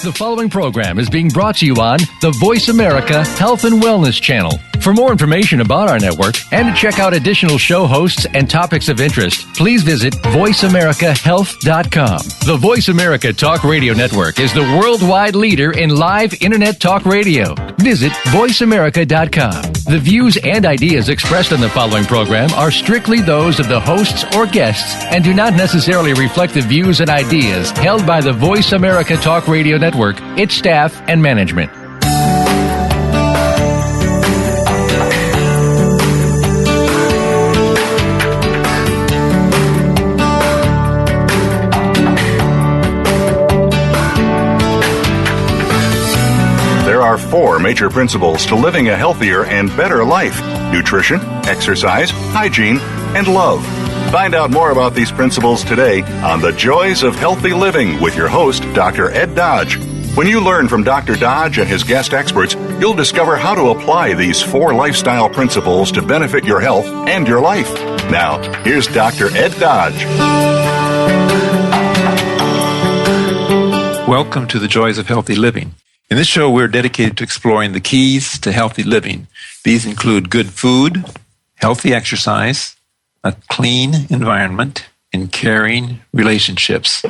The following program is being brought to you on the Voice America Health and Wellness Channel. For more information about our network and to check out additional show hosts and topics of interest, please visit voiceamericahealth.com. The Voice America Talk Radio Network is the worldwide leader in live Internet talk radio. Visit voiceamerica.com. The views and ideas expressed in the following program are strictly those of the hosts or guests and do not necessarily reflect the views and ideas held by the Voice America Talk Radio Network, its staff, and management. There are 4 major principles to living a healthier and better life: nutrition, exercise, hygiene, and love. Find out more about these principles today on The Joys of Healthy Living with your host, Dr. Ed Dodge. When you learn from Dr. Dodge and his guest experts, you'll discover how to apply these 4 lifestyle principles to benefit your health and your life. Now, here's Dr. Ed Dodge. Welcome to The Joys of Healthy Living. In this show, we're dedicated to exploring the keys to healthy living. These include good food, healthy exercise, a clean environment, and caring relationships.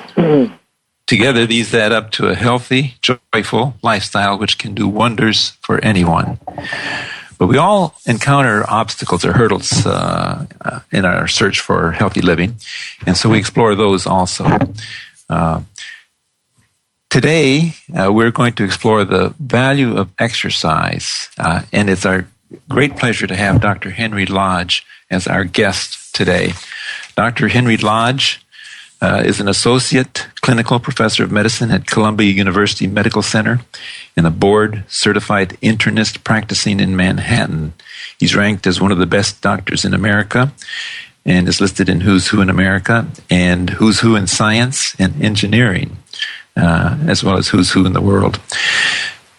Together, these add up to a healthy, joyful lifestyle which can do wonders for anyone. But we all encounter obstacles or hurdles in our search for healthy living, and so we explore those also. Today, we're going to explore the value of exercise, and it's our great pleasure to have Dr. Hendry Lodge as our guest today. Dr. Hendry Lodge is an associate clinical professor of medicine at Columbia University Medical Center and a board-certified internist practicing in Manhattan. He's ranked as one of the best doctors in America and is listed in Who's Who in America and Who's Who in Science and Engineering, as well as Who's Who in the World.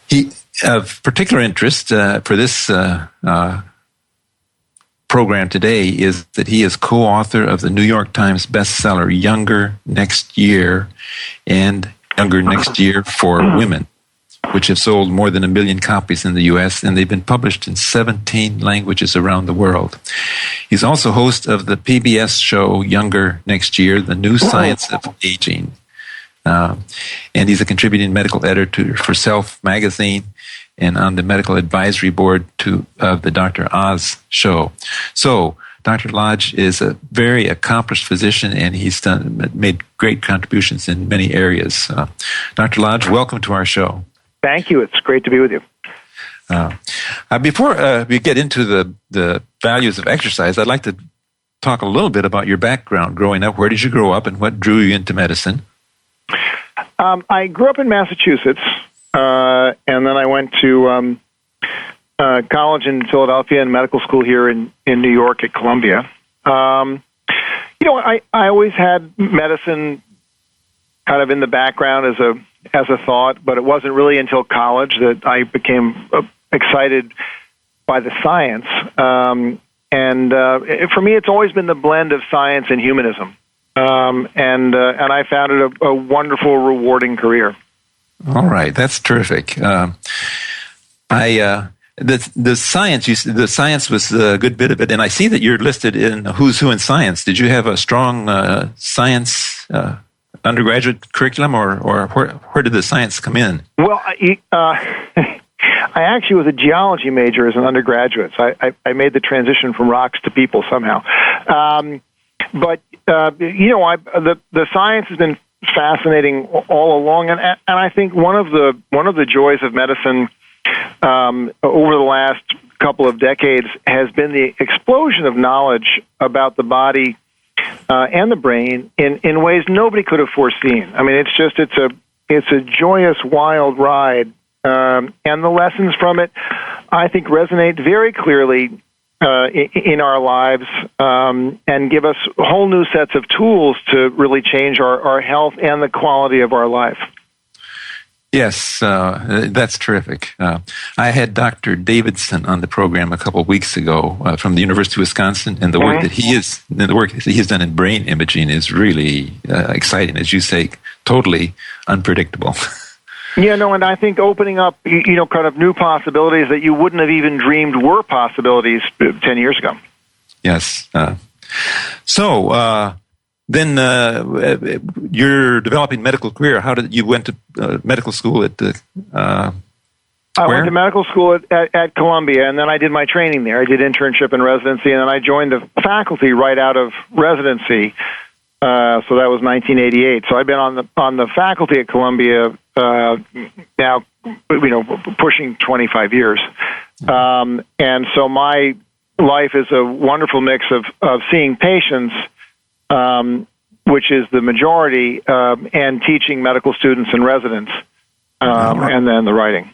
He, of particular interest for this program today is that he is co-author of the New York Times bestseller Younger Next Year and Younger Next Year for Women, which have sold more than 1 million copies in the U.S., and they've been published in 17 languages around the world. He's also host of the PBS show Younger Next Year, The New Science of Aging. And he's a contributing medical editor for Self magazine and on the medical advisory board of the Dr. Oz show. So, Dr. Lodge is a very accomplished physician, and he's made great contributions in many areas. Dr. Lodge, welcome to our show. Thank you. It's great to be with you. Before we get into the values of exercise, I'd like to talk a little bit about your background growing up. Where did you grow up, and what drew you into medicine? I grew up in Massachusetts, and then I went to college in Philadelphia and medical school here in New York at Columbia. I always had medicine kind of in the background as a thought, but it wasn't really until college that I became excited by the science. And for me, it's always been the blend of science and humanism. And I found it a wonderful, rewarding career. All right, that's terrific. The science was a good bit of it, and I see that you're listed in Who's Who in Science. Did you have a strong science undergraduate curriculum, or where did the science come in? Well, I actually was a geology major as an undergraduate. So I made the transition from rocks to people somehow. But the science has been fascinating all along, and I think one of the joys of medicine over the last couple of decades has been the explosion of knowledge about the body and the brain in ways nobody could have foreseen. I mean, it's a joyous, wild ride, and the lessons from it, I think, resonate very clearly in our lives and give us whole new sets of tools to really change our health and the quality of our life. Yes, that's terrific. I had Dr. Davidson on the program a couple of weeks ago from the University of Wisconsin, and the work that he has done in brain imaging is really exciting, as you say, totally unpredictable. Yeah, no, and I think opening up, kind of new possibilities that you wouldn't have even dreamed were possibilities 10 years ago. Yes. So then you're developing medical career. How did you went to medical school at the? I went to medical school at Columbia, and then I did my training there. I did internship and residency, and then I joined the faculty right out of residency. So that was 1988. So I've been on the faculty at Columbia now, pushing 25 years. And so my life is a wonderful mix of seeing patients, which is the majority, and teaching medical students and residents, and then the writing.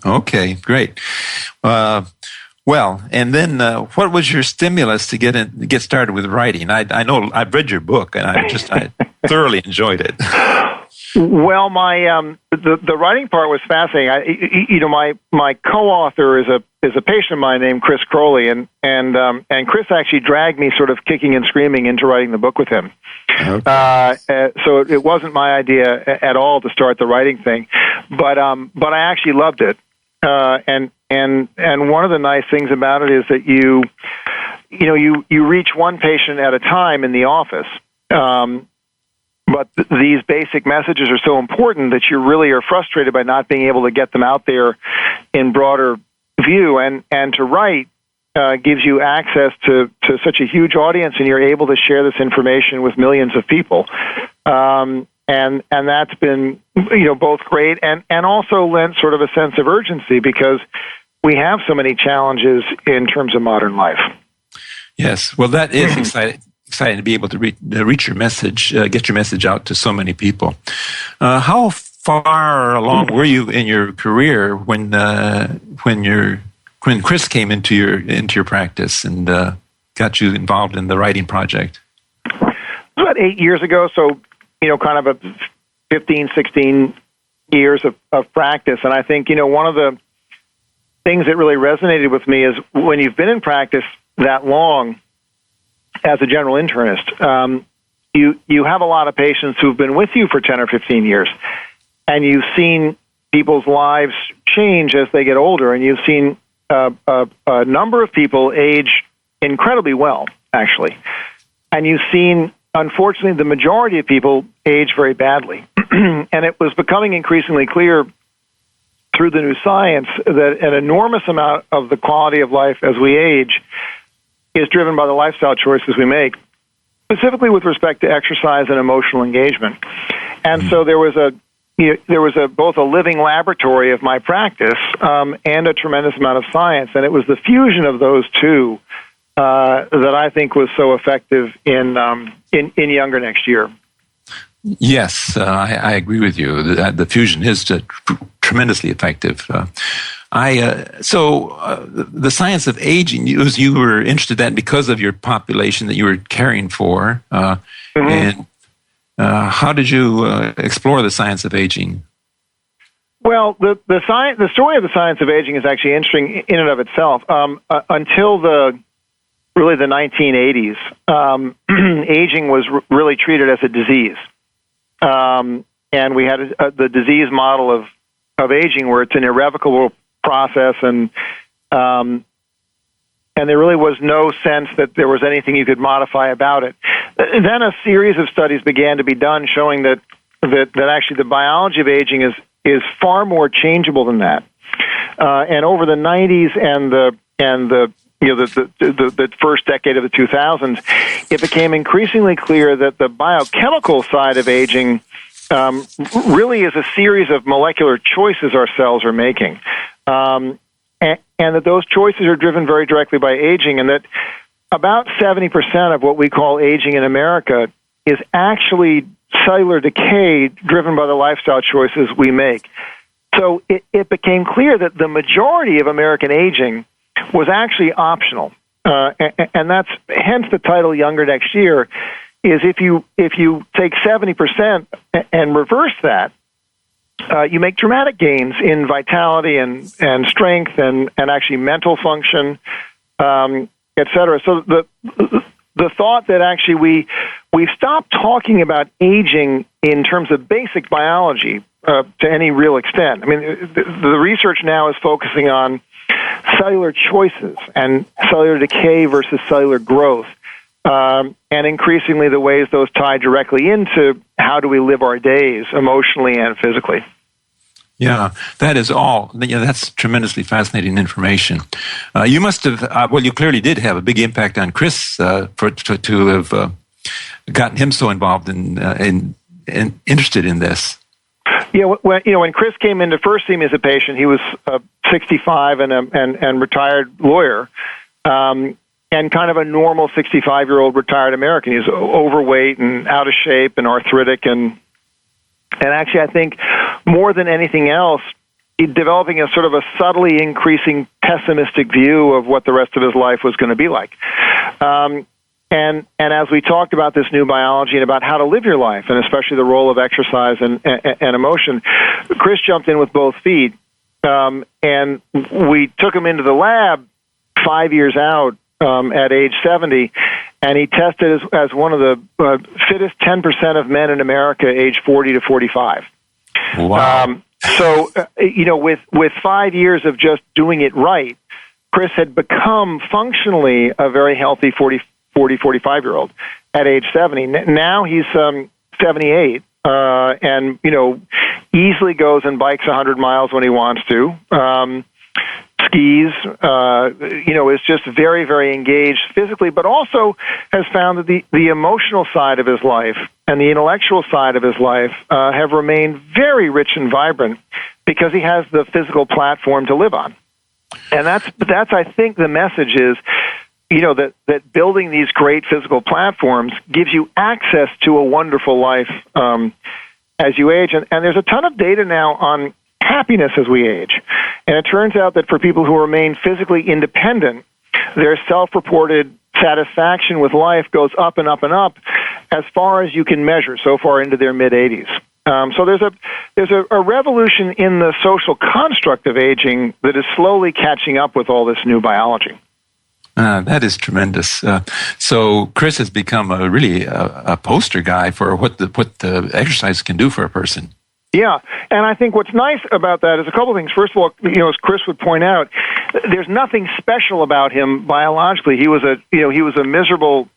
Okay, great. Well, and then what was your stimulus to get started with writing? I know I've read your book, and I thoroughly enjoyed it. Well, my the writing part was fascinating. My co-author is a patient of mine named Chris Crowley, and Chris actually dragged me sort of kicking and screaming into writing the book with him. Okay. So it wasn't my idea at all to start the writing thing, but I actually loved it. And one of the nice things about it is that you reach one patient at a time in the office. But these basic messages are so important that you really are frustrated by not being able to get them out there in broader view. And to write gives you access to such a huge audience, and you're able to share this information with millions of people. And that's been, both great and also lent sort of a sense of urgency, because we have so many challenges in terms of modern life. Yes, well, that is exciting to be able to reach your message, get your message out to so many people. How far along were you in your career when Chris came into your practice and got you involved in the writing project? About 8 years ago, so kind of a 15, 16 years of practice. And I think, one of the things that really resonated with me is when you've been in practice that long as a general internist, you have a lot of patients who've been with you for 10 or 15 years, and you've seen people's lives change as they get older, and you've seen a number of people age incredibly well, actually. And you've seen, unfortunately, the majority of people age very badly. And it was becoming increasingly clear through the new science that an enormous amount of the quality of life as we age is driven by the lifestyle choices we make, specifically with respect to exercise and emotional engagement. And so there was both a living laboratory of my practice and a tremendous amount of science, and it was the fusion of those two that I think was so effective in Younger Next Year. Yes, I agree with you. The fusion is tremendously effective. The science of aging, you were interested in that because of your population that you were caring for. And how did you explore the science of aging? Well, the story of the science of aging is actually interesting in and of itself. Until the 1980s, aging was really treated as a disease. And we had the disease model of aging, where it's an irrevocable process, and there really was no sense that there was anything you could modify about it. Then a series of studies began to be done showing that actually the biology of aging is far more changeable than that. And over the 90s and the first decade of the 2000s, it became increasingly clear that the biochemical side of aging really is a series of molecular choices our cells are making. And that those choices are driven very directly by aging, and that about 70% of what we call aging in America is actually cellular decay driven by the lifestyle choices we make. So it became clear that the majority of American aging was actually optional. And that's hence the title Younger Next Year, is if you take 70% and reverse that, you make dramatic gains in vitality and strength and actually mental function, et cetera. So the thought that actually we stopped talking about aging in terms of basic biology, to any real extent. I mean, the research now is focusing on cellular choices and cellular decay versus cellular growth, and increasingly the ways those tie directly into how do we live our days emotionally and physically. Yeah, that is all. Yeah, that's tremendously fascinating information. You must have, you clearly did have a big impact on Chris to have gotten him so involved and interested in this. Yeah, when Chris came in to first see me as a patient, he was 65 and retired lawyer, and kind of a normal 65-year-old retired American. He was overweight and out of shape and arthritic, and actually, I think more than anything else, developing a sort of a subtly increasing pessimistic view of what the rest of his life was going to be like. And as we talked about this new biology and about how to live your life, and especially the role of exercise and emotion, Chris jumped in with both feet, and we took him into the lab 5 years out at age 70, and he tested as one of the fittest 10% of men in America age 40 to 45. Wow. So, with 5 years of just doing it right, Chris had become functionally a very healthy 45-year-old at age 70. Now he's 78, and, easily goes and bikes 100 miles when he wants to. Skis, is just very, very engaged physically, but also has found that the emotional side of his life and the intellectual side of his life have remained very rich and vibrant because he has the physical platform to live on. And that's I think the message is, that building these great physical platforms gives you access to a wonderful life as you age. And there's a ton of data now on happiness as we age. And it turns out that for people who remain physically independent, their self-reported satisfaction with life goes up and up and up as far as you can measure, so far into their mid-80s. So there's a revolution in the social construct of aging that is slowly catching up with all this new biology. That is tremendous. So Chris has become a poster guy for what the exercise can do for a person. Yeah, and I think what's nice about that is a couple of things. First of all, as Chris would point out, there's nothing special about him biologically. He was a miserable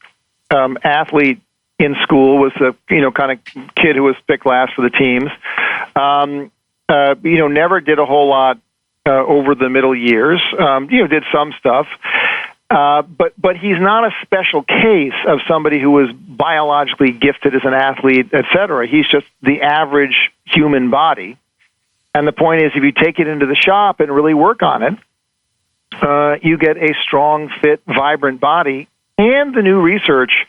athlete in school. Was the kind of kid who was picked last for the teams. Never did a whole lot over the middle years. Did some stuff. But he's not a special case of somebody who was biologically gifted as an athlete, et cetera. He's just the average human body. And the point is, if you take it into the shop and really work on it, you get a strong, fit, vibrant body. And the new research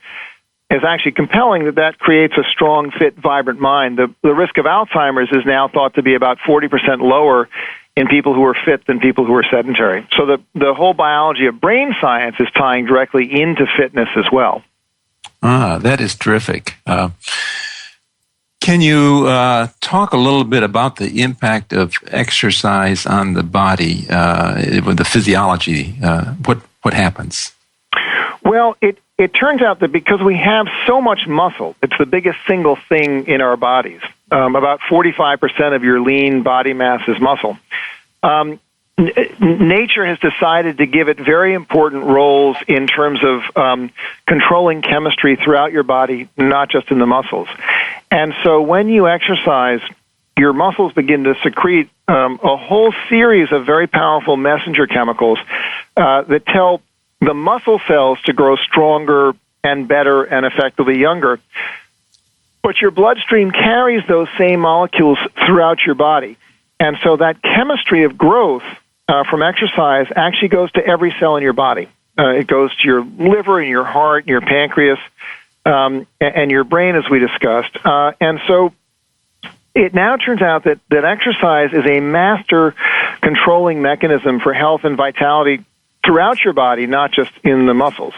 is actually compelling that creates a strong, fit, vibrant mind. The risk of Alzheimer's is now thought to be about 40% lower in people who are fit than people who are sedentary. So the whole biology of brain science is tying directly into fitness as well. That is terrific. Can you talk a little bit about the impact of exercise on the body, with the physiology? What happens? Well, it turns out that because we have so much muscle, it's the biggest single thing in our bodies. About 45% of your lean body mass is muscle. Nature has decided to give it very important roles in terms of controlling chemistry throughout your body, not just in the muscles. And so when you exercise, your muscles begin to secrete a whole series of very powerful messenger chemicals that tell the muscle cells to grow stronger and better and effectively younger. But your bloodstream carries those same molecules throughout your body. And so that chemistry of growth from exercise actually goes to every cell in your body. It goes to your liver and your heart and your pancreas and your brain, as we discussed. And so it now turns out that exercise is a master controlling mechanism for health and vitality throughout your body, not just in the muscles.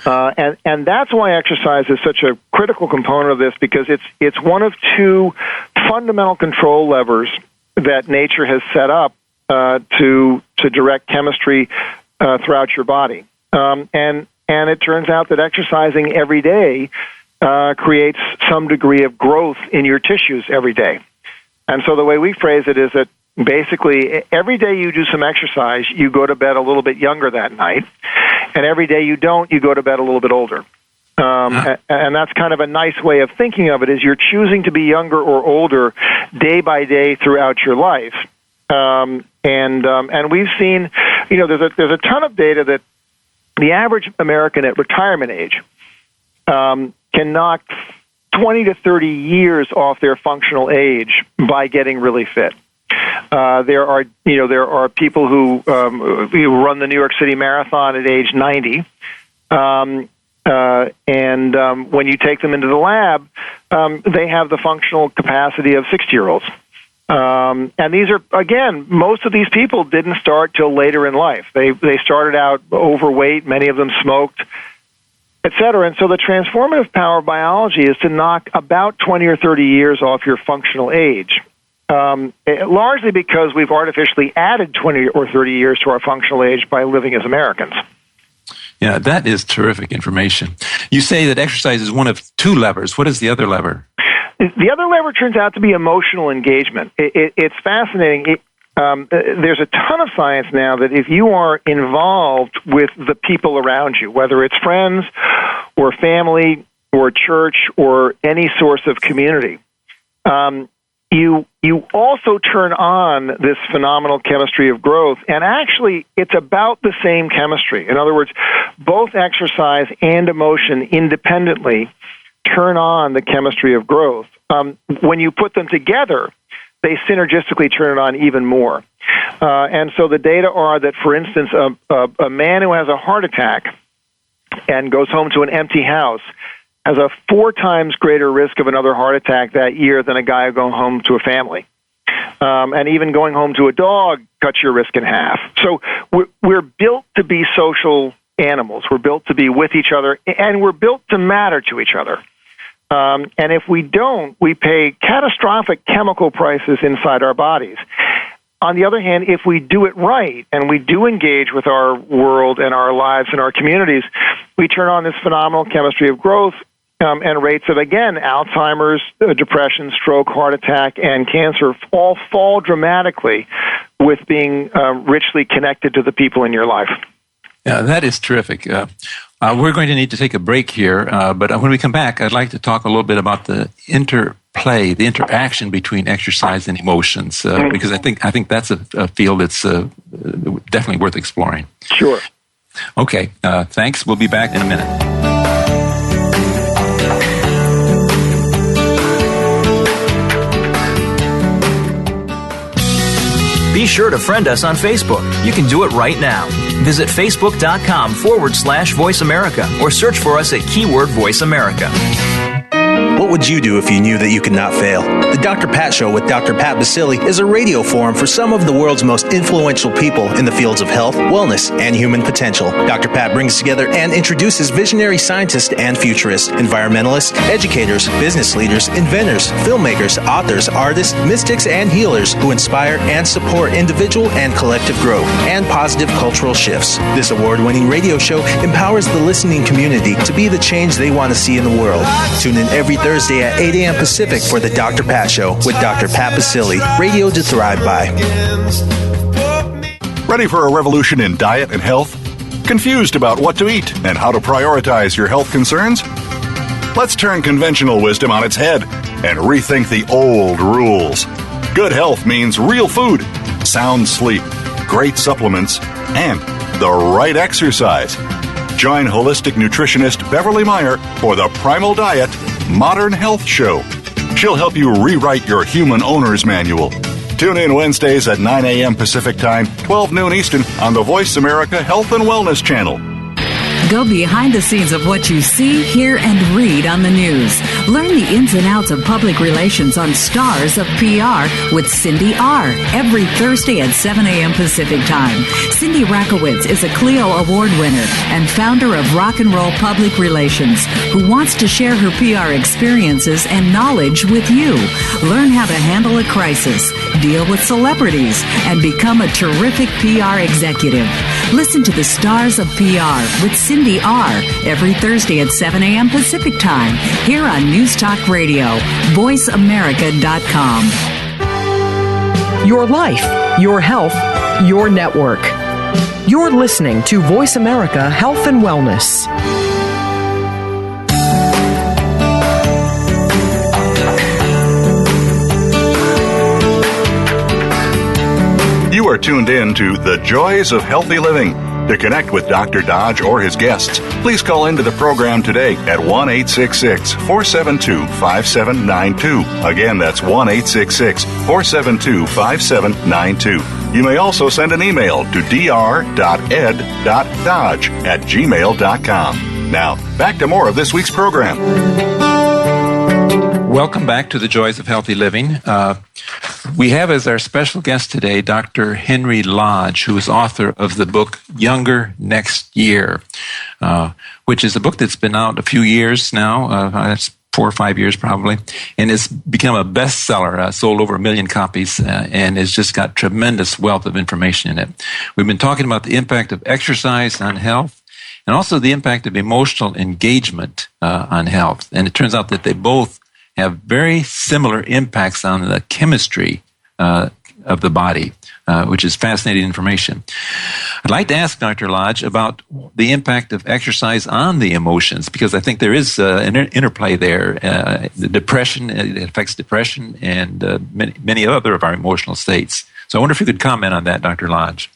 And that's why exercise is such a critical component of this, because it's one of two fundamental control levers that nature has set up to direct chemistry throughout your body. And it turns out that exercising every day creates some degree of growth in your tissues every day. And so the way we phrase it is that basically every day you do some exercise, you go to bed a little bit younger that night, and every day you don't, you go to bed a little bit older. And that's kind of a nice way of thinking of it, is you're choosing to be younger or older day by day throughout your life. And we've seen, there's a ton of data that the average American at retirement age can knock 20 to 30 years off their functional age by getting really fit. There are people who run the New York City Marathon at age 90. And when you take them into the lab, they have the functional capacity of 60-year-olds. And these are, again, most of these people didn't start till later in life. They started out overweight, many of them smoked, et cetera. And so the transformative power of biology is to knock about 20 or 30 years off your functional age, largely because we've artificially added 20 or 30 years to our functional age by living as Americans. Yeah, that is terrific information. You say that exercise is one of two levers. What is the other lever? The other lever turns out to be emotional engagement. It's fascinating. There's a ton of science now that if you are involved with the people around you, whether it's friends or family or church or any source of community, you also turn on this phenomenal chemistry of growth, and actually it's about the same chemistry. In other words, both exercise and emotion independently turn on the chemistry of growth. When you put them together, they synergistically turn it on even more. And so the data are that, for instance, a man who has a heart attack and goes home to an empty house has a 4 times greater risk of another heart attack that year than a guy going home to a family. And even going home to a dog cuts your risk in half. So we're built to be social animals. We're built to be with each other, and we're built to matter to each other. And if we don't, we pay catastrophic chemical prices inside our bodies. On the other hand, if we do it right and we do engage with our world and our lives and our communities, we turn on this phenomenal chemistry of growth, and rates of, again, Alzheimer's, depression, stroke, heart attack, and cancer all fall dramatically with being richly connected to the people in your life. Yeah, that is terrific. We're going to need to take a break here, but when we come back, I'd like to talk a little bit about the interplay, the interaction between exercise and emotions, because I think that's a field that's definitely worth exploring. Sure. Okay, thanks. We'll be back in a minute. Be sure to friend us on Facebook. You can do it right now. Visit facebook.com/Voice America or search for us at keyword Voice America. What would you do if you knew that you could not fail? The Dr. Pat Show with Dr. Pat Basili is a radio forum for some of the world's most influential people in the fields of health, wellness, and human potential. Dr. Pat brings together and introduces visionary scientists and futurists, environmentalists, educators, business leaders, inventors, filmmakers, authors, artists, mystics, and healers who inspire and support individual and collective growth and positive cultural shifts. This award-winning radio show empowers the listening community to be the change they want to see in the world. Tune in every Thursday at 8 a.m. Pacific for the Dr. Pat Show with Dr. Pat Basili, radio to thrive by. Ready for a revolution in diet and health? Confused about what to eat and how to prioritize your health concerns? Let's turn conventional wisdom on its head and rethink the old rules. Good health means real food, sound sleep, great supplements, and the right exercise. Join holistic nutritionist Beverly Meyer for the Primal Diet Modern Health Show. She'll help you rewrite your human owner's manual. Tune in Wednesdays at 9 a.m. Pacific Time, 12 noon Eastern on the Voice America Health and Wellness Channel. Go behind the scenes of what you see, hear, and read on the news. Learn the ins and outs of public relations on Stars of PR with Cindy R. every Thursday at 7 a.m. Pacific Time. Cindy Rakowitz is a Clio Award winner and founder of Rock and Roll Public Relations, who wants to share her PR experiences and knowledge with you. Learn how to handle a crisis, deal with celebrities, and become a terrific PR executive. Listen to the Stars of PR with Cindy R. every Thursday at 7 a.m. Pacific Time here on News Talk Radio, voiceamerica.com. your life, your health, your network. You're listening to Voice America Health and Wellness. You are tuned in to The Joys of Healthy Living. To connect with Dr. Dodge or his guests, please call into the program today at 1-866-472-5792. Again, that's 1-866-472-5792. You may also send an email to dr.ed.dodge@gmail.com. Now, back to more of this week's program. Welcome back to the Joys of Healthy Living. We have as our special guest today Dr. Hendry Lodge, who is author of the book Younger Next Year, which is a book that's been out a few years now. It's 4 or 5 years probably, and it's become a bestseller, sold over 1 million copies, and has just got tremendous wealth of information in it. We've been talking about the impact of exercise on health, and also the impact of emotional engagement on health. And it turns out that they both have very similar impacts on the chemistry of the body, which is fascinating information. I'd like to ask Dr. Lodge about the impact of exercise on the emotions, because I think there is an interplay there. The depression, it affects depression and many other of our emotional states. So I wonder if you could comment on that, Dr. Lodge.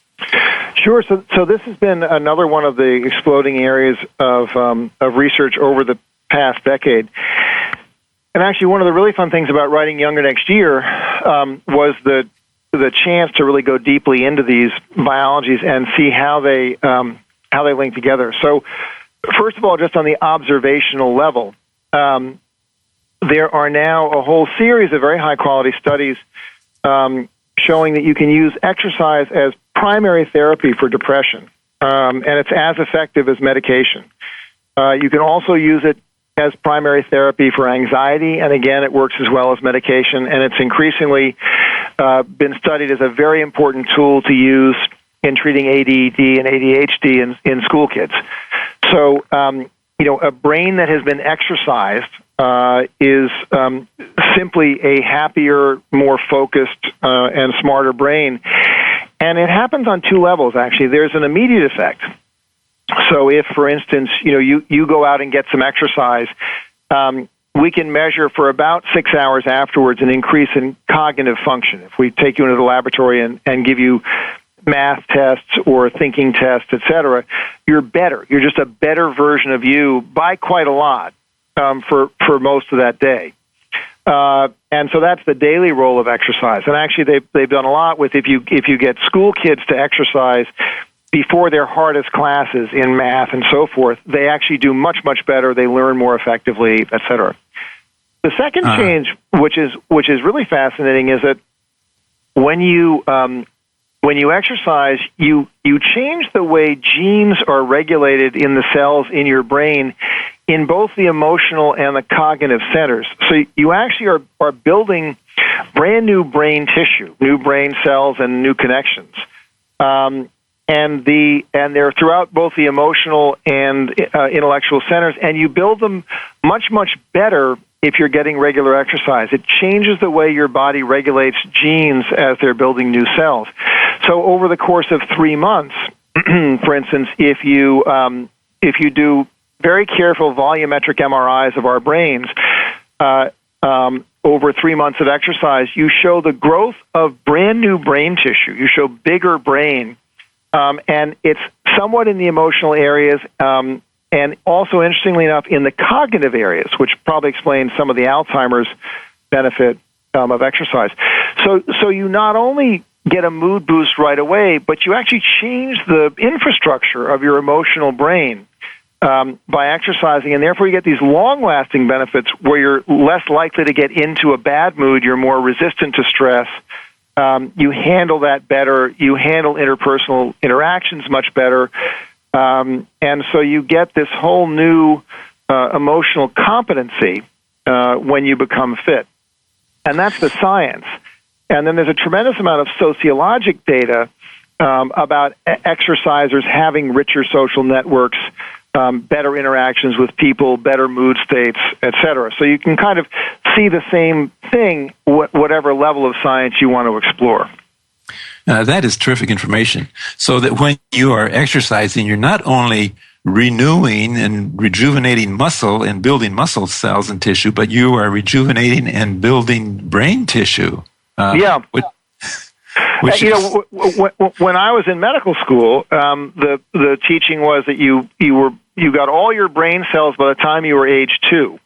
Sure. So this has been another one of the exploding areas of research over the past decade. And actually, one of the really fun things about writing Younger Next Year was the chance to really go deeply into these biologies and see how they link together. So, first of all, just on the observational level, there are now a whole series of very high quality studies showing that you can use exercise as primary therapy for depression, and it's as effective as medication. You can also use it as primary therapy for anxiety, and again, it works as well as medication, and it's increasingly been studied as a very important tool to use in treating ADD and ADHD in school kids. So, a brain that has been exercised is simply a happier, more focused, and smarter brain. And it happens on two levels, actually. There's an immediate effect. So if, for instance, you go out and get some exercise, we can measure for about 6 hours afterwards an increase in cognitive function. If we take you into the laboratory and give you math tests or thinking tests, et cetera, you're better. You're just a better version of you by quite a lot for most of that day. And so that's the daily role of exercise. And actually, they've done a lot with if you get school kids to exercise before their hardest classes in math and so forth, they actually do much, much better. They learn more effectively, et cetera. The second change, which is really fascinating, is that when you exercise, you change the way genes are regulated in the cells in your brain in both the emotional and the cognitive centers. So you actually are building brand new brain tissue, new brain cells, and new connections. And they're throughout both the emotional and intellectual centers, and you build them much, much better if you're getting regular exercise. It changes the way your body regulates genes as they're building new cells. So over the course of 3 months, for instance, if you do very careful volumetric MRIs of our brains over 3 months of exercise, you show the growth of brand new brain tissue. You show bigger brain. And it's somewhat in the emotional areas, and also, interestingly enough, in the cognitive areas, which probably explains some of the Alzheimer's benefit of exercise. So you not only get a mood boost right away, but you actually change the infrastructure of your emotional brain by exercising, and therefore you get these long-lasting benefits where you're less likely to get into a bad mood, you're more resistant to stress. You handle that better. You handle interpersonal interactions much better. And so you get this whole new emotional competency when you become fit. And that's the science. And then there's a tremendous amount of sociologic data about exercisers having richer social networks, better interactions with people, better mood states, et cetera. So you can kind of see the same thing, whatever level of science you want to explore. That is terrific information. So that when you are exercising, you're not only renewing and rejuvenating muscle and building muscle cells and tissue, but you are rejuvenating and building brain tissue. Which when I was in medical school, the teaching was that you got all your brain cells by the time you were age 2,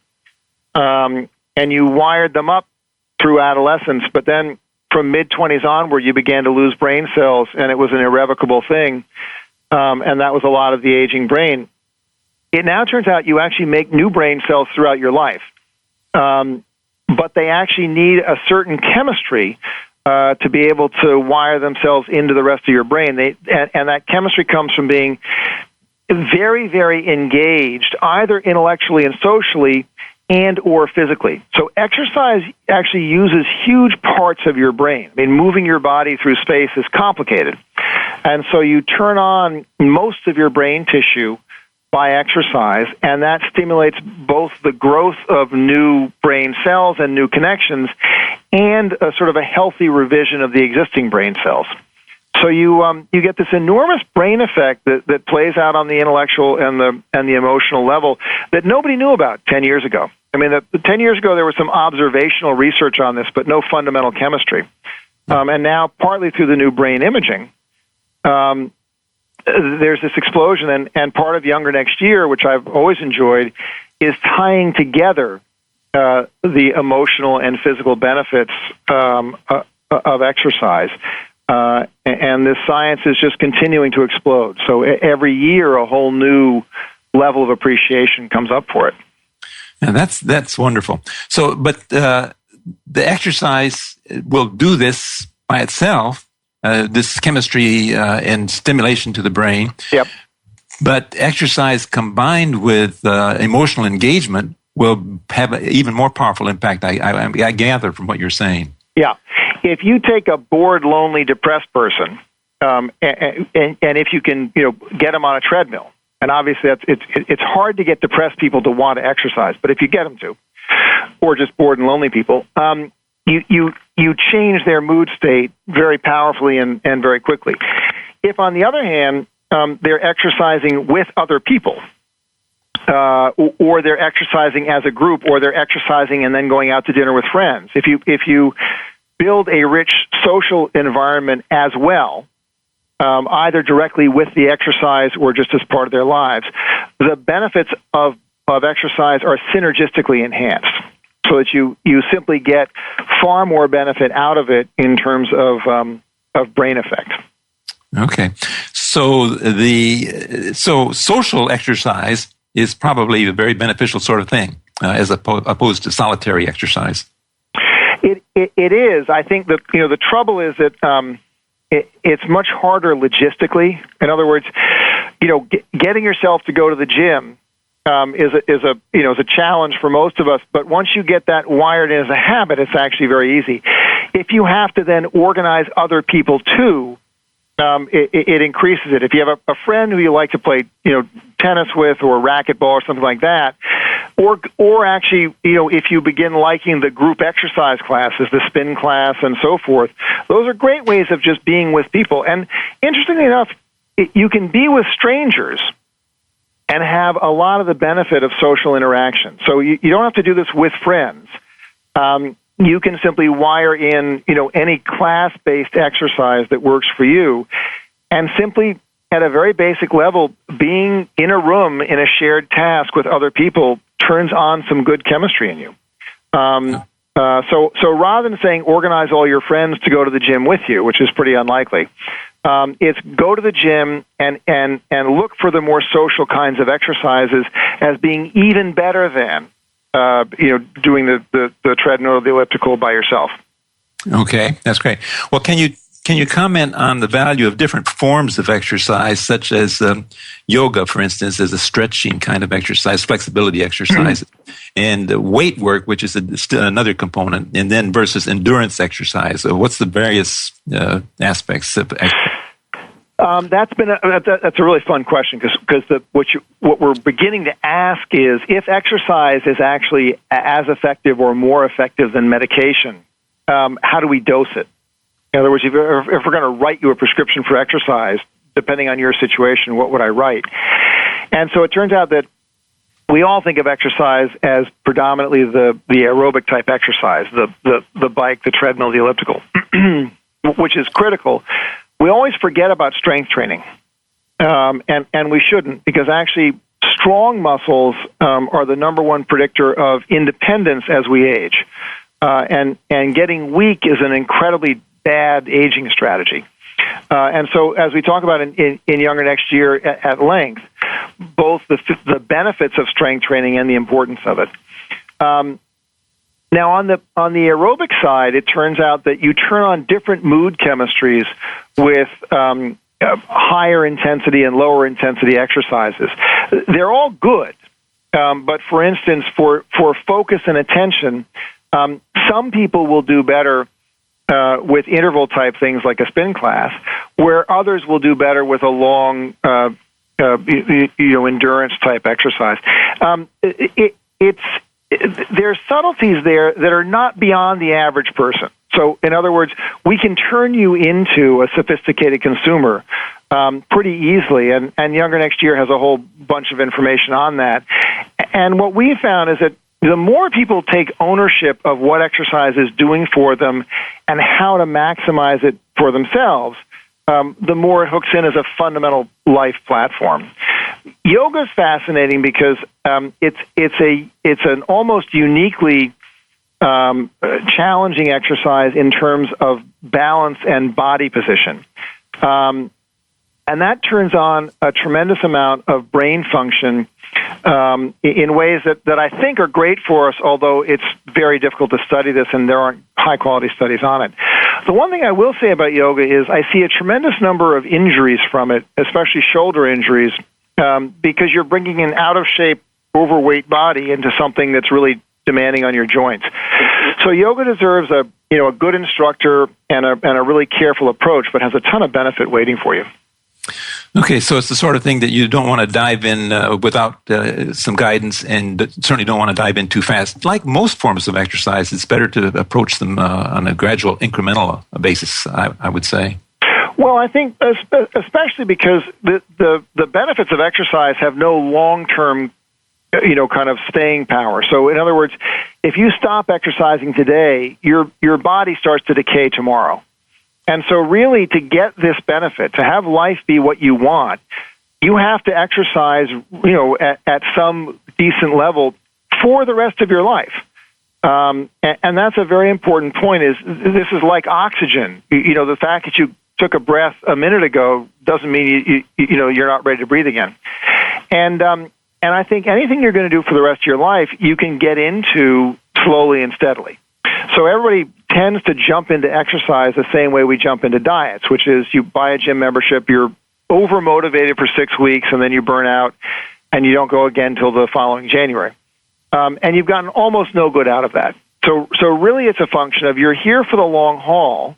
and you wired them up through adolescence. But then from mid-20s onward, you began to lose brain cells, and it was an irrevocable thing. And that was a lot of the aging brain. It now turns out you actually make new brain cells throughout your life, but they actually need a certain chemistry to be able to wire themselves into the rest of your brain. And that chemistry comes from being very, very engaged, either intellectually and socially and or physically. So exercise actually uses huge parts of your brain. I mean, moving your body through space is complicated. And so you turn on most of your brain tissue by exercise, and that stimulates both the growth of new brain cells and new connections and a sort of a healthy revision of the existing brain cells. So you get this enormous brain effect that plays out on the intellectual and the emotional level that nobody knew about 10 years ago. I mean, 10 years ago there was some observational research on this, but no fundamental chemistry. And now, partly through the new brain imaging, there's this explosion, and part of Younger Next Year, which I've always enjoyed, is tying together the emotional and physical benefits of exercise. And this science is just continuing to explode. So every year, a whole new level of appreciation comes up for it. And that's wonderful. So, but the exercise will do this by itself. This chemistry and stimulation to the brain. Yep. But exercise combined with emotional engagement will have an even more powerful impact, I gather from what you're saying. Yeah. If you take a bored, lonely, depressed person, and if you can, get them on a treadmill, and obviously it's hard to get depressed people to want to exercise, but if you get them to, or just bored and lonely people, you change their mood state very powerfully and very quickly. If, on the other hand, they're exercising with other people, or they're exercising as a group, or they're exercising and then going out to dinner with friends, if you build a rich social environment as well, either directly with the exercise or just as part of their lives, the benefits of exercise are synergistically enhanced, so that you simply get far more benefit out of it in terms of brain effect. Okay, so social exercise is probably a very beneficial sort of thing, as opposed to solitary exercise. It is. I think that the trouble is that it's much harder logistically. In other words, getting yourself to go to the gym is a challenge for most of us. But once you get that wired in as a habit, it's actually very easy. If you have to then organize other people too, it increases it. If you have a friend who you like to play, tennis with, or racquetball or something like that, or actually, if you begin liking the group exercise classes, the spin class and so forth, those are great ways of just being with people. And interestingly enough, you can be with strangers and have a lot of the benefit of social interaction. So you don't have to do this with friends. You can simply wire in, any class-based exercise that works for you, and simply, at a very basic level, being in a room in a shared task with other people turns on some good chemistry in you. So rather than saying organize all your friends to go to the gym with you, which is pretty unlikely, it's go to the gym and look for the more social kinds of exercises as being even better than doing the treadmill or the elliptical by yourself. Okay, that's great. Well, can you comment on the value of different forms of exercise, such as yoga, for instance, as a stretching kind of exercise, flexibility exercise, and weight work, which is another component, and then versus endurance exercise? What's the various aspects of exercise? That's a really fun question, because what we're beginning to ask is if exercise is actually as effective or more effective than medication, how do we dose it? In other words, if we're going to write you a prescription for exercise, depending on your situation, what would I write? And so it turns out that we all think of exercise as predominantly the aerobic type exercise, the bike, the treadmill, the elliptical, which is critical. We always forget about strength training, and we shouldn't, because actually strong muscles are the number one predictor of independence as we age, and getting weak is an incredibly bad aging strategy. And so, as we talk about in Younger Next Year at length, both the benefits of strength training and the importance of it. Now, on the aerobic side, it turns out that you turn on different mood chemistries with higher intensity and lower intensity exercises. They're all good, but for instance, for focus and attention, some people will do better with interval type things like a spin class, where others will do better with a long, endurance type exercise. There's subtleties there that are not beyond the average person. So, in other words, we can turn you into a sophisticated consumer pretty easily, and Younger Next Year has a whole bunch of information on that. And what we found is that the more people take ownership of what exercise is doing for them and how to maximize it for themselves, the more it hooks in as a fundamental life platform. Yoga is fascinating because it's an almost uniquely challenging exercise in terms of balance and body position. And that turns on a tremendous amount of brain function in ways that I think are great for us, although it's very difficult to study this and there aren't high-quality studies on it. The one thing I will say about yoga is I see a tremendous number of injuries from it, especially shoulder injuries, because you're bringing an out-of-shape, overweight body into something that's really demanding on your joints. So yoga deserves a good instructor and a really careful approach, but has a ton of benefit waiting for you. Okay, so it's the sort of thing that you don't want to dive in without some guidance, and certainly don't want to dive in too fast. Like most forms of exercise, it's better to approach them on a gradual, incremental basis, I would say. Well, I think especially because the benefits of exercise have no long-term, kind of staying power. So in other words, if you stop exercising today, your body starts to decay tomorrow. And so really, to get this benefit, to have life be what you want, you have to exercise, at some decent level for the rest of your life. And that's a very important point, is this is like oxygen. The fact that you took a breath a minute ago doesn't mean you're not ready to breathe again. And I think anything you're going to do for the rest of your life, you can get into slowly and steadily. So everybody tends to jump into exercise the same way we jump into diets, which is you buy a gym membership, you're over-motivated for 6 weeks, and then you burn out, and you don't go again until the following January. And you've gotten almost no good out of that. So really it's a function of you're here for the long haul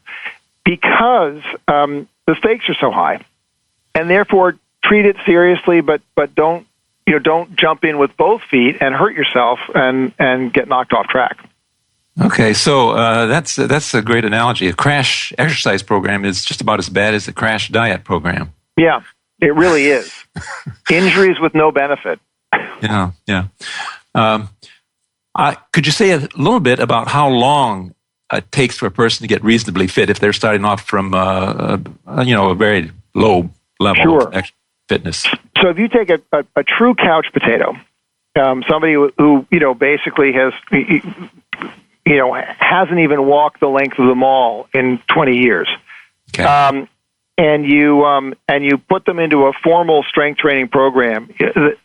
because the stakes are so high, and therefore treat it seriously, but don't jump in with both feet and hurt yourself and get knocked off track. Okay, so that's a great analogy. A crash exercise program is just about as bad as a crash diet program. Yeah, it really is. Injuries with no benefit. Yeah. Could you say a little bit about how long it takes for a person to get reasonably fit if they're starting off from a very low level of fitness? So if you take a true couch potato, somebody who basically has hasn't even walked the length of the mall in 20 years. Okay. And you put them into a formal strength training program,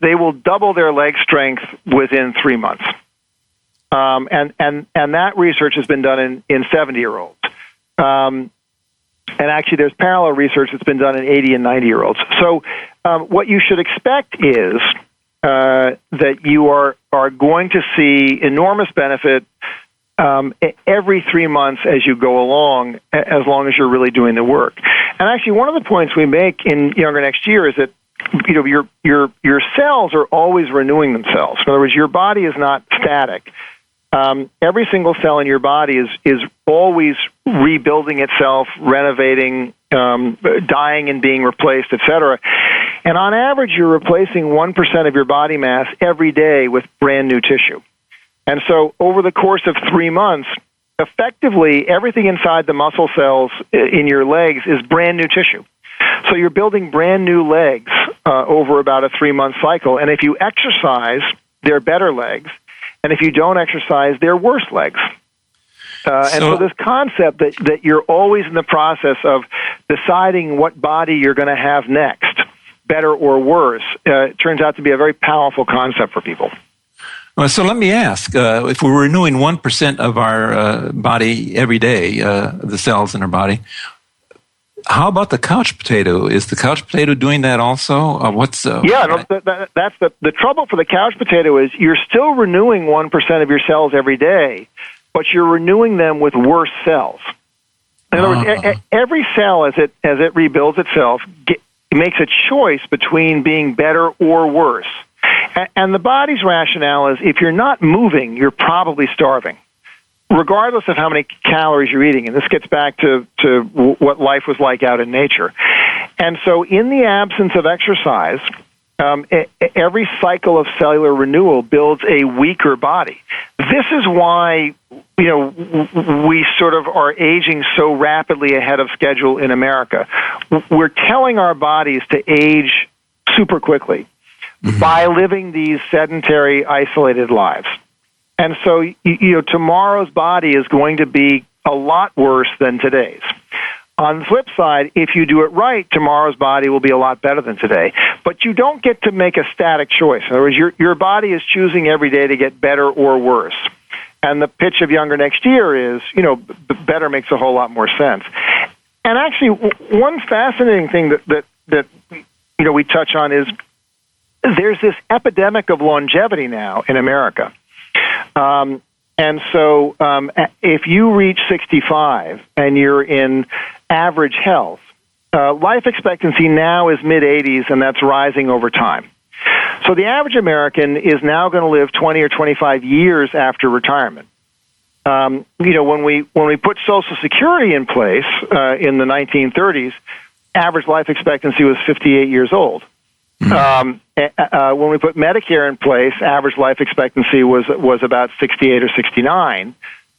they will double their leg strength within 3 months. And that research has been done in 70-year-olds. And actually there's parallel research that's been done in 80 and 90-year-olds. So what you should expect is that you are going to see enormous benefit every 3 months as you go along, as long as you're really doing the work. And actually, one of the points we make in Younger Next Year is that your cells are always renewing themselves. In other words, your body is not static. every single cell in your body is always rebuilding itself, renovating, dying and being replaced, etc. And on average, you're replacing 1% of your body mass every day with brand new tissue. And so over the course of 3 months, effectively, everything inside the muscle cells in your legs is brand new tissue. So you're building brand new legs over about a 3-month cycle. And if you exercise, they're better legs. And if you don't exercise, they're worse legs. And so this concept that you're always in the process of deciding what body you're going to have next, better or worse, turns out to be a very powerful concept for people. Well, so let me ask, if we're renewing 1% of our body every day, the cells in our body, how about the couch potato? Is the couch potato doing that also? That's the trouble for the couch potato is you're still renewing 1% of your cells every day, but you're renewing them with worse cells. In other words, every cell as it rebuilds itself makes a choice between being better or worse. And the body's rationale is if you're not moving, you're probably starving, regardless of how many calories you're eating. And this gets back to what life was like out in nature. And so in the absence of exercise, every cycle of cellular renewal builds a weaker body. This is why, we sort of are aging so rapidly ahead of schedule in America. We're telling our bodies to age super quickly by living these sedentary, isolated lives. And so, tomorrow's body is going to be a lot worse than today's. On the flip side, if you do it right, tomorrow's body will be a lot better than today. But you don't get to make a static choice. In other words, your body is choosing every day to get better or worse. And the pitch of Younger Next Year is, better makes a whole lot more sense. And actually, one fascinating thing that we touch on is there's this epidemic of longevity now in America. And so if you reach 65 and you're in average health, life expectancy now is mid-80s, and that's rising over time. So the average American is now going to live 20 or 25 years after retirement. When we put Social Security in place in the 1930s, average life expectancy was 58 years old. When we put Medicare in place, average life expectancy was about 68 or 69,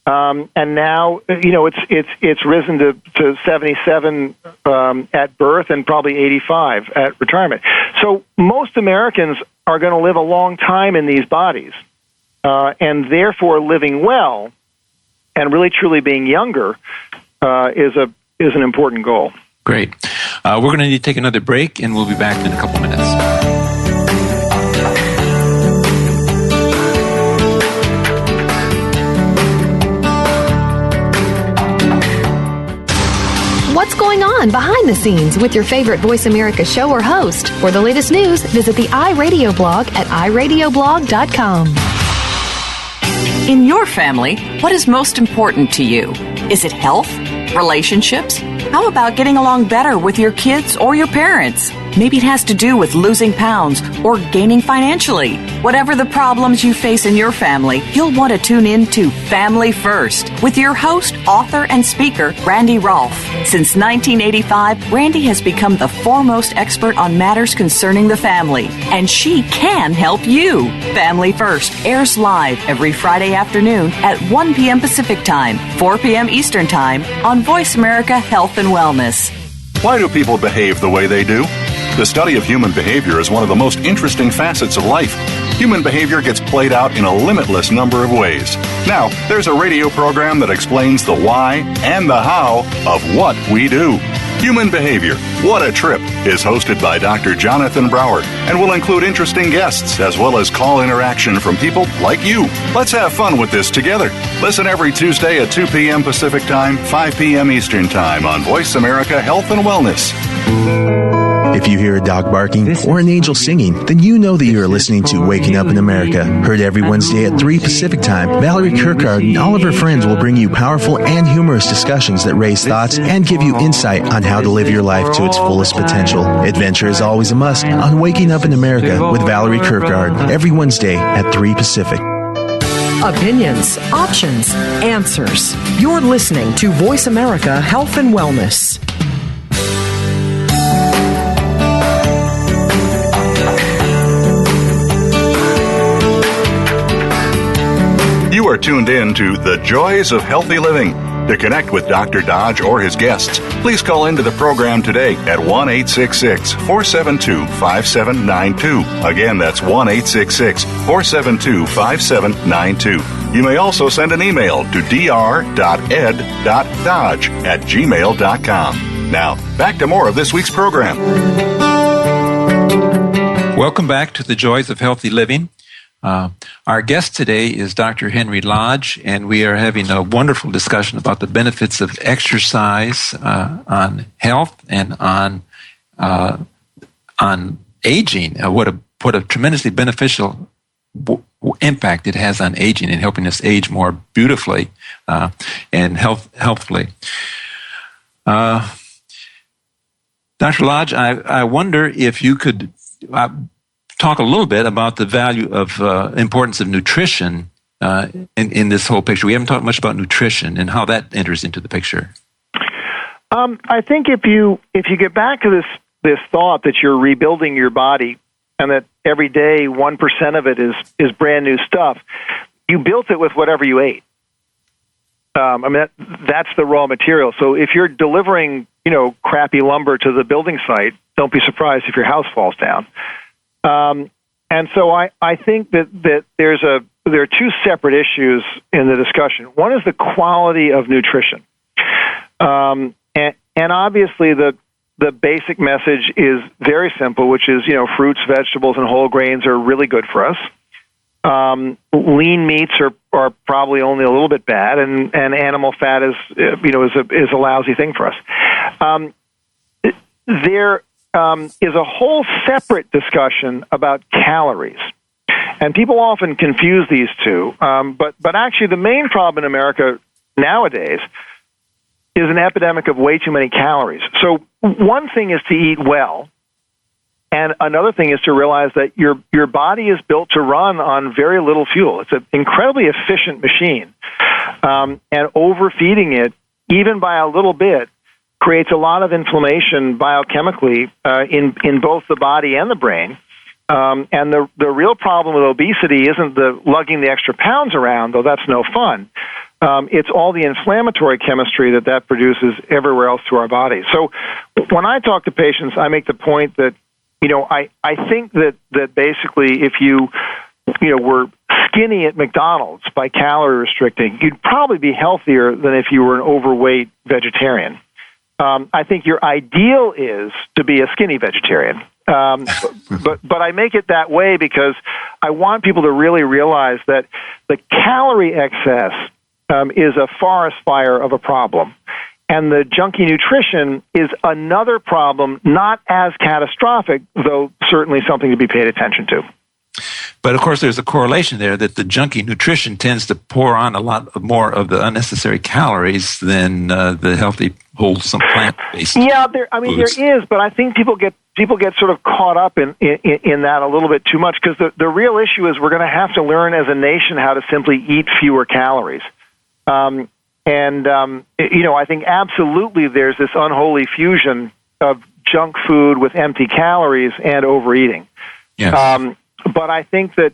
and now it's risen to 77 at birth and probably 85 at retirement. So most Americans are going to live a long time in these bodies, and therefore living well and really truly being younger is an important goal. Great. We're going to need to take another break, and we'll be back in a couple minutes. What's going on behind the scenes with your favorite Voice America show or host? For the latest news, visit the iRadio blog at iradioblog.com. In your family, what is most important to you? Is it health? Relationships? How about getting along better with your kids or your parents? Maybe it has to do with losing pounds or gaining financially. Whatever the problems you face in your family, you'll want to tune in to Family First with your host, author, and speaker, Randy Rolfe. Since 1985, Randy has become the foremost expert on matters concerning the family, and she can help you. Family First airs live every Friday afternoon at 1 p.m. Pacific Time, 4 p.m. Eastern Time on Voice America Health and Wellness. Why do people behave the way they do? The study of human behavior is one of the most interesting facets of life. Human behavior gets played out in a limitless number of ways. Now, there's a radio program that explains the why and the how of what we do. Human Behavior, What a Trip, is hosted by Dr. Jonathan Brower and will include interesting guests as well as call interaction from people like you. Let's have fun with this together. Listen every Tuesday at 2 p.m. Pacific Time, 5 p.m. Eastern Time on Voice America Health and Wellness. If you hear a dog barking or an angel singing, then you know that you are listening to Waking Up in America. Heard every Wednesday at 3 Pacific Time, Valerie Kirkard and all of her friends will bring you powerful and humorous discussions that raise thoughts and give you insight on how to live your life to its fullest potential. Adventure is always a must on Waking Up in America with Valerie Kirkard every Wednesday at 3 Pacific. Opinions, options, answers. You're listening to Voice America Health and Wellness. You are tuned in to The Joys of Healthy Living. To connect with Dr. Dodge or his guests, please call into the program today at 1-866-472-5792. Again, that's 1-866-472-5792. You may also send an email to dr.ed.dodge@gmail.com. Now, back to more of this week's program. Welcome back to The Joys of Healthy Living. Our guest today is Dr. Hendry Lodge, and we are having a wonderful discussion about the benefits of exercise on health and on aging. What a tremendously beneficial impact it has on aging and helping us age more beautifully and healthfully. Dr. Lodge, I wonder if you could talk a little bit about the value of importance of nutrition in this whole picture. We haven't talked much about nutrition and how that enters into the picture. I think if you get back to this thought that you're rebuilding your body and that every day 1% of it is brand new stuff, you built it with whatever you ate. That's the raw material. So if you're delivering, crappy lumber to the building site, don't be surprised if your house falls down. And so I think that there are two separate issues in the discussion. One is the quality of nutrition. And obviously the basic message is very simple, which is, fruits, vegetables, and whole grains are really good for us. Lean meats are probably only a little bit bad, and animal fat is a lousy thing for us. There is a whole separate discussion about calories. And people often confuse these two. But actually the main problem in America nowadays is an epidemic of way too many calories. So one thing is to eat well, and another thing is to realize that your body is built to run on very little fuel. It's an incredibly efficient machine. And overfeeding it, even by a little bit, creates a lot of inflammation biochemically in both the body and the brain. And the real problem with obesity isn't the lugging the extra pounds around, though that's no fun. It's all the inflammatory chemistry that produces everywhere else to our body. So when I talk to patients, I make the point that, I think that basically if you were skinny at McDonald's by calorie restricting, you'd probably be healthier than if you were an overweight vegetarian. I think your ideal is to be a skinny vegetarian. But I make it that way because I want people to really realize that the calorie excess is a forest fire of a problem. And the junky nutrition is another problem, not as catastrophic, though certainly something to be paid attention to. But of course, there's a correlation there that the junky nutrition tends to pour on a lot more of the unnecessary calories than the healthy, wholesome plant-based. Yeah, there is, but I think people get sort of caught up in that a little bit too much because the real issue is we're going to have to learn as a nation how to simply eat fewer calories. I think absolutely there's this unholy fusion of junk food with empty calories and overeating. Yes. But I think that,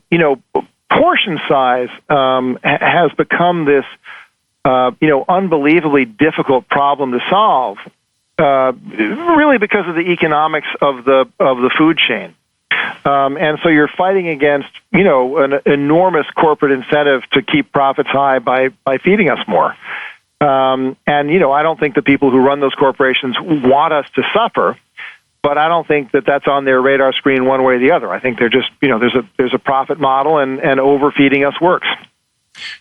portion size has become this, unbelievably difficult problem to solve, really because of the economics of the food chain. And so you're fighting against, an enormous corporate incentive to keep profits high by feeding us more. I don't think the people who run those corporations want us to suffer. But I don't think that that's on their radar screen one way or the other. I think they're just, there's a profit model and overfeeding us works.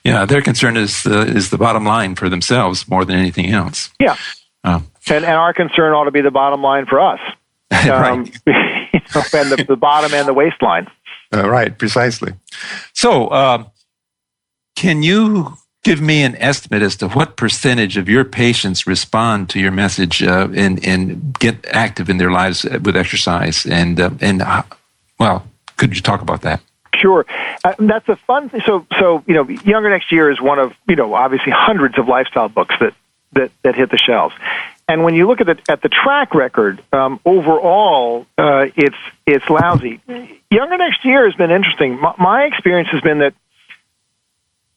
Yeah, their concern is the bottom line for themselves more than anything else. Yeah. And our concern ought to be the bottom line for us. Right. And the bottom and the waistline. Right, precisely. So, can you give me an estimate as to what percentage of your patients respond to your message and get active in their lives with exercise? And could you talk about that? Sure. That's a fun thing. So, Younger Next Year is one of, obviously hundreds of lifestyle books that hit the shelves. And when you look at the track record, overall, it's lousy. Younger Next Year has been interesting. My experience has been that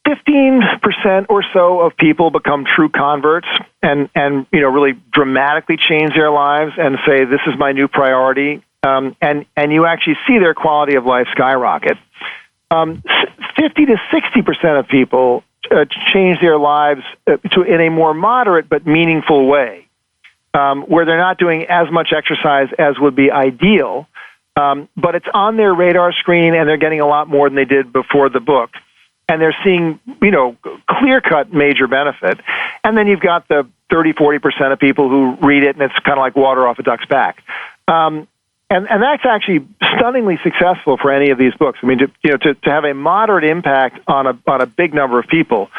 15% or so of people become true converts and really dramatically change their lives and say, this is my new priority. And you actually see their quality of life skyrocket. 50 to 60% of people change their lives in a more moderate but meaningful way, where they're not doing as much exercise as would be ideal, but it's on their radar screen and they're getting a lot more than they did before the book. And they're seeing, clear-cut major benefit. And then you've got the 30, 40% of people who read it and it's kind of like water off a duck's back. And that's actually stunningly successful for any of these books. I mean, to have a moderate impact on a big number of people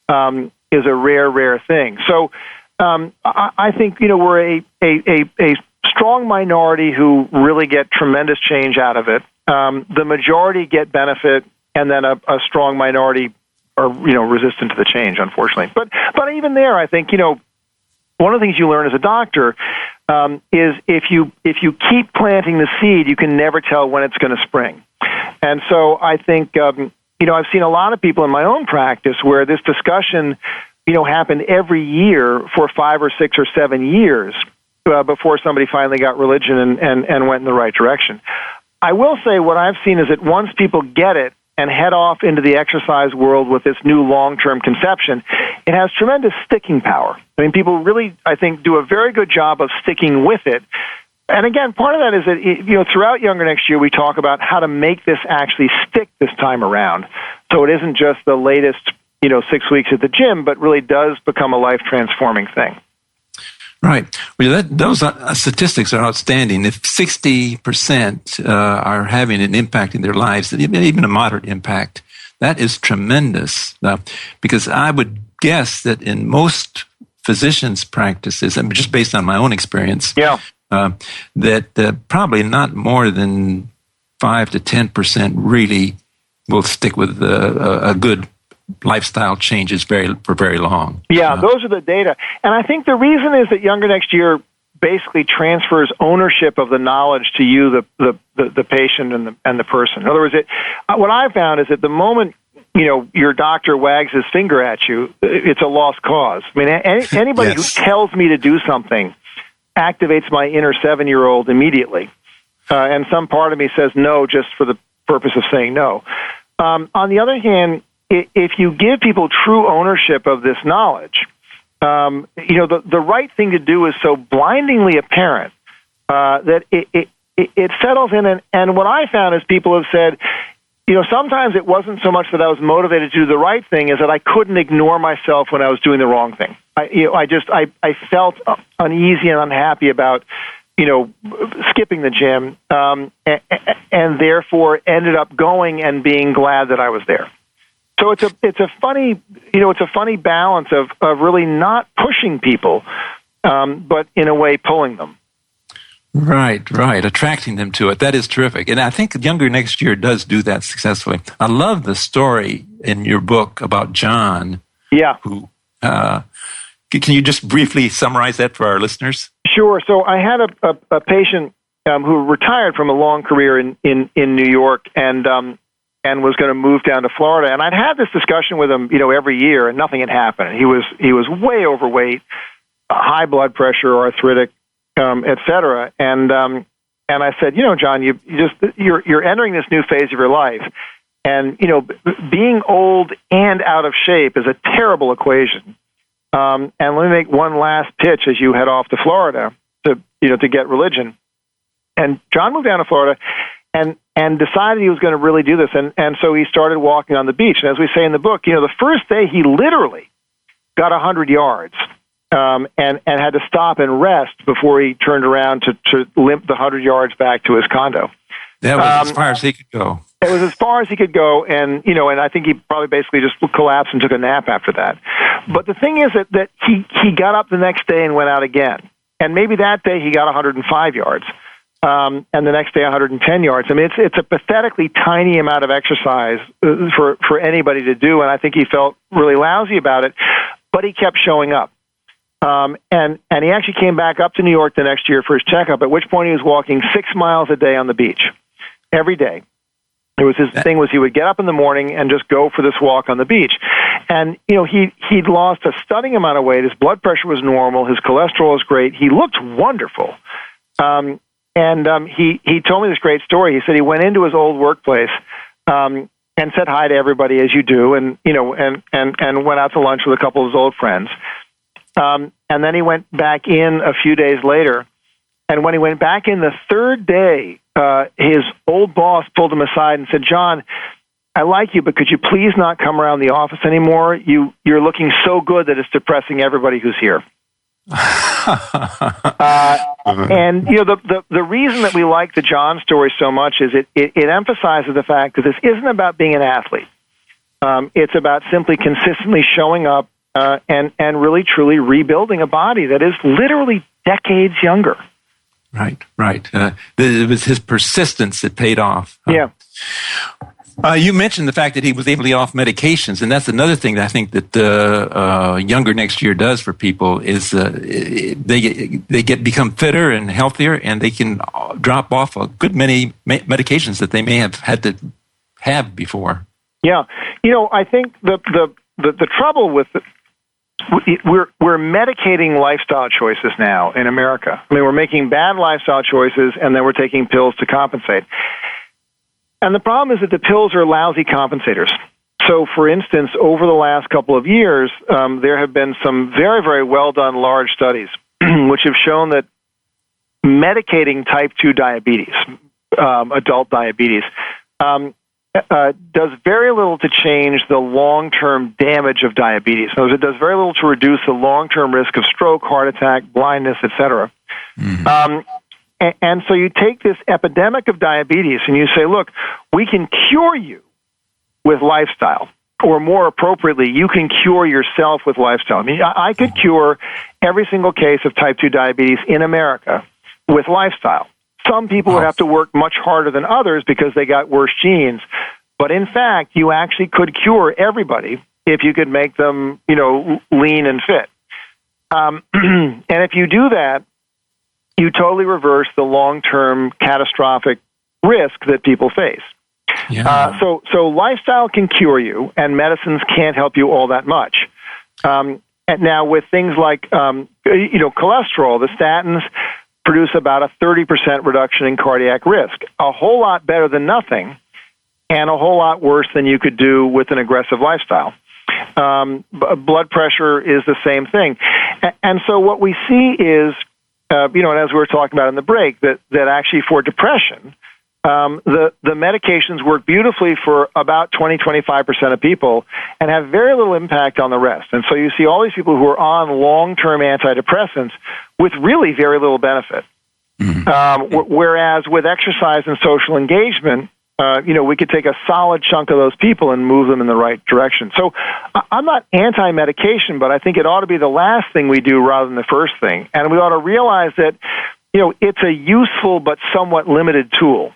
is a rare thing. So I think we're a strong minority who really get tremendous change out of it. The majority get benefit, and then a strong minority are resistant to the change, unfortunately. But even there, I think one of the things you learn as a doctor is if you keep planting the seed, you can never tell when it's going to spring. And so I think I've seen a lot of people in my own practice where this discussion happened every year for 5 or 6 or 7 years before somebody finally got religion and went in the right direction. I will say what I've seen is that once people get it and head off into the exercise world with this new long-term conception, it has tremendous sticking power. I mean, people really, I think, do a very good job of sticking with it. And again, part of that is that, throughout Younger Next Year, we talk about how to make this actually stick this time around. So it isn't just the latest, 6 weeks at the gym, but really does become a life-transforming thing. Right. Well, those statistics are outstanding. If 60% are having an impact in their lives, even a moderate impact, that is tremendous. Because I would guess that in most physicians' practices, I mean, just based on my own experience, that probably not more than 5 to 10% really will stick with a good lifestyle changes for very long. Yeah, those are the data. And I think the reason is that Younger Next Year basically transfers ownership of the knowledge to you, the patient and the person. In other words, what I found is that the moment your doctor wags his finger at you, it's a lost cause. I mean, anybody who tells me to do something activates my inner 7-year-old immediately. And some part of me says no just for the purpose of saying no. On the other hand, if you give people true ownership of this knowledge, the right thing to do is so blindingly apparent that it settles in. And what I found is people have said, sometimes it wasn't so much that I was motivated to do the right thing, as that I couldn't ignore myself when I was doing the wrong thing. I felt uneasy and unhappy about skipping the gym, and therefore ended up going and being glad that I was there. So it's a funny balance of really not pushing people, but in a way pulling them. Right, attracting them to it. That is terrific. And I think Younger Next Year does do that successfully. I love the story in your book about John. Yeah. Who can you just briefly summarize that for our listeners? Sure. So I had a patient who retired from a long career in New York and was going to move down to Florida. And I'd had this discussion with him, every year, and nothing had happened. He was way overweight, high blood pressure, arthritic, et cetera. And I said, John, you're entering this new phase of your life, and being old and out of shape is a terrible equation. And let me make one last pitch as you head off to Florida to get religion. And John moved down to Florida and decided he was going to really do this. And so he started walking on the beach. And as we say in the book, the first day he literally got 100 yards and had to stop and rest before he turned around to limp the 100 yards back to his condo. That was as far as he could go. It was as far as he could go, and I think he probably basically just collapsed and took a nap after that. But the thing is that he got up the next day and went out again. And maybe that day he got 105 yards. and the next day 110 yards. I mean, it's a pathetically tiny amount of exercise for anybody to do, and I think he felt really lousy about it, but he kept showing up. And he actually came back up to New York the next year for his checkup, at which point he was walking 6 miles a day on the beach every day. It was his thing was he would get up in the morning and just go for this walk on the beach. And, he'd lost a stunning amount of weight. His blood pressure was normal. His cholesterol was great. He looked wonderful. He told me this great story. He said he went into his old workplace, and said hi to everybody as you do, and went out to lunch with a couple of his old friends. And then he went back in a few days later. And when he went back in the third day, his old boss pulled him aside and said, "John, I like you, but could you please not come around the office anymore? You're looking so good that it's depressing everybody who's here." And the reason that we like the John story so much is it emphasizes the fact that this isn't about being an athlete. It's about simply consistently showing up and really truly rebuilding a body that is literally decades younger. Right. It was his persistence that paid off. Yeah. You mentioned the fact that he was able to get off medications, and that's another thing that I think that Younger Next Year does for people is they become fitter and healthier, and they can drop off a good many medications that they may have had to have before. Yeah, I think the trouble with we're medicating lifestyle choices now in America. I mean, we're making bad lifestyle choices, and then we're taking pills to compensate. And the problem is that the pills are lousy compensators. So, for instance, over the last couple of years, there have been some very, very well-done large studies which have shown that medicating type 2 diabetes, adult diabetes, does very little to change the long-term damage of diabetes. So it does very little to reduce the long-term risk of stroke, heart attack, blindness, etc. Mm-hmm. And so you take this epidemic of diabetes and you say, look, we can cure you with lifestyle. Or more appropriately, you can cure yourself with lifestyle. I mean, I could cure every single case of type 2 diabetes in America with lifestyle. Some people would have to work much harder than others because they got worse genes. But in fact, you actually could cure everybody if you could make them, lean and fit. And if you do that, you totally reverse the long-term catastrophic risk that people face. Yeah. So lifestyle can cure you, and medicines can't help you all that much. And now with things like, cholesterol, the statins produce about a 30% reduction in cardiac risk, a whole lot better than nothing, and a whole lot worse than you could do with an aggressive lifestyle. Blood pressure is the same thing. And so what we see is, and as we were talking about in the break, that actually for depression, the medications work beautifully for about 20-25% of people and have very little impact on the rest. And so you see all these people who are on long-term antidepressants with really very little benefit. Mm-hmm. Whereas with exercise and social engagement, we could take a solid chunk of those people and move them in the right direction. So I'm not anti-medication, but I think it ought to be the last thing we do rather than the first thing. And we ought to realize that, it's a useful but somewhat limited tool.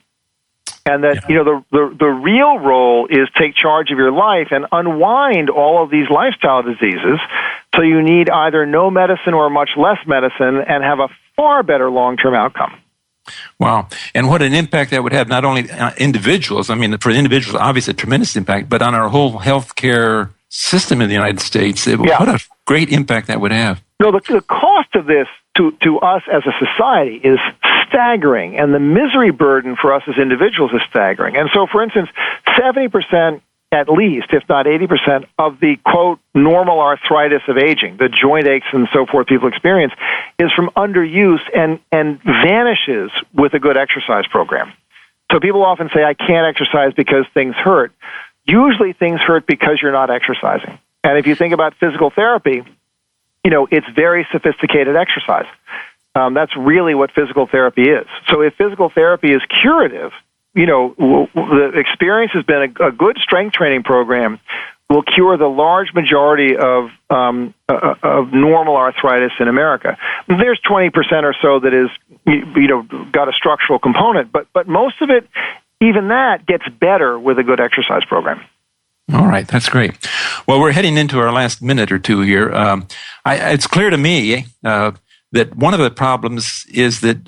And that, the real role is take charge of your life and unwind all of these lifestyle diseases. So you need either no medicine or much less medicine and have a far better long-term outcome. Wow. And what an impact that would have not only on individuals, I mean, for individuals, obviously a tremendous impact, but on our whole healthcare system in the United States. What a great impact that would have. No, the cost of this to us as a society is staggering, and the misery burden for us as individuals is staggering. And so, for instance, 70% at least, if not 80%, of the, quote, normal arthritis of aging, the joint aches and so forth people experience, is from underuse and vanishes with a good exercise program. So people often say, I can't exercise because things hurt. Usually things hurt because you're not exercising. And if you think about physical therapy, it's very sophisticated exercise. That's really what physical therapy is. So if physical therapy is curative, the experience has been a good strength training program will cure the large majority of normal arthritis in America. There's 20% or so that is, got a structural component, but most of it, even that, gets better with a good exercise program. All right, that's great. Well, we're heading into our last minute or two here. It's clear to me that one of the problems is that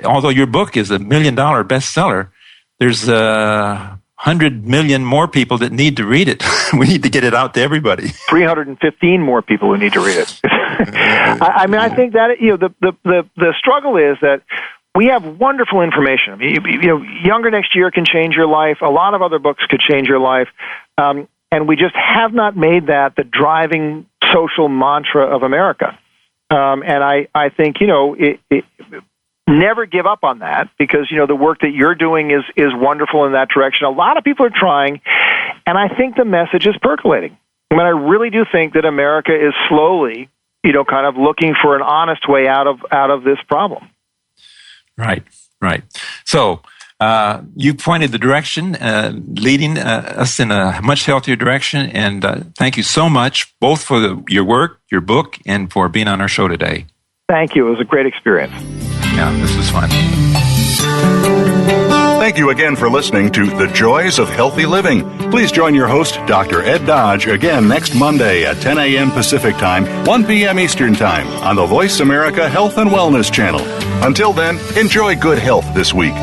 although your book is $1 million bestseller, there's 100 million more people that need to read it. We need to get it out to everybody. 315 more people who need to read it. I think that the struggle is that we have wonderful information. Younger Next Year can change your life. A lot of other books could change your life. And we just have not made that the driving social mantra of America. And I think, never give up on that, because, the work that you're doing is wonderful in that direction. A lot of people are trying, and I think the message is percolating. I really do think that America is slowly, kind of looking for an honest way out of this problem. Right. So, you pointed the direction, leading us in a much healthier direction, and thank you so much, both for your work, your book, and for being on our show today. Thank you. It was a great experience. Yeah, this was fun. Thank you again for listening to The Joys of Healthy Living. Please join your host, Dr. Ed Dodge, again next Monday at 10 a.m. Pacific Time, 1 p.m. Eastern Time on the Voice America Health and Wellness Channel. Until then, enjoy good health this week.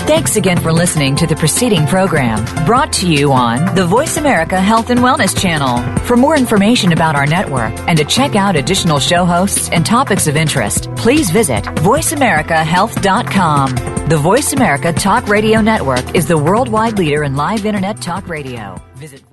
Thanks again for listening to the preceding program, brought to you on the Voice America Health and Wellness Channel. For more information about our network and to check out additional show hosts and topics of interest, please visit voiceamericahealth.com. The Voice America Talk Radio Network is the worldwide leader in live Internet talk radio. Visit